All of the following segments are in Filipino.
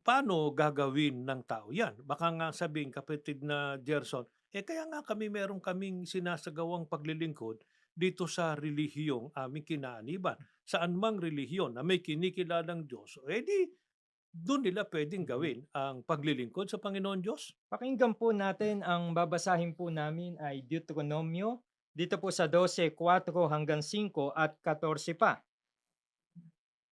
paano gagawin ng tao 'yan? Baka nga sabihin, kapatid na Gerson, kaya nga kaming sinasagawang paglilingkod dito sa relihiyong aming kinaaniban. Saan mang relihiyon na may kinikilalang Diyos, di dun nila puwedeng Mm. gawin ang paglilingkod sa Panginoon Diyos. Pakinggan po natin ang babasahin po namin ay Deuteronomio dito po sa 12:4 hanggang 5 at 14 pa.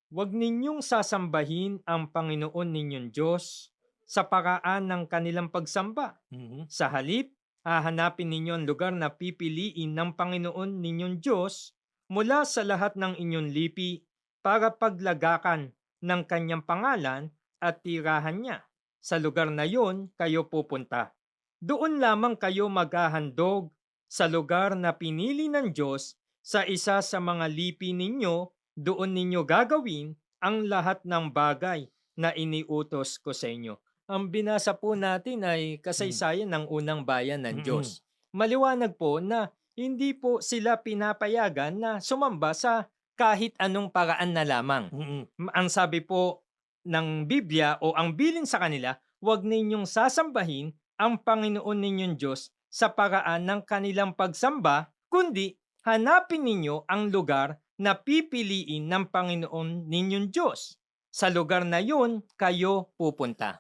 Huwag ninyong sasambahin ang Panginoon ninyong Diyos sa paraan ng kanilang pagsamba. Mhm. Sa halip, hahanapin ninyo ang lugar na pipiliin ng Panginoon ninyong Diyos mula sa lahat ng inyong lipi para paglagakan ng kanyang pangalan at tirahan niya. Sa lugar na yon kayo pupunta. Doon lamang kayo maghahandog sa lugar na pinili ng Diyos sa isa sa mga lipi ninyo. Doon ninyo gagawin ang lahat ng bagay na iniutos ko sa inyo. Ang binasa po natin ay Hmm. kasaysayan ng unang bayan ng Mm. Diyos. Maliwanag po na hindi po sila pinapayagan na sumamba sa kahit anong paraan na lamang. Mm. Ang sabi po ng Biblia o ang bilin sa kanila, huwag ninyong sasambahin ang Panginoon ninyong Diyos sa paraan ng kanilang pagsamba, kundi hanapin ninyo ang lugar na pipiliin ng Panginoon ninyong Diyos. Sa lugar na yun, kayo pupunta.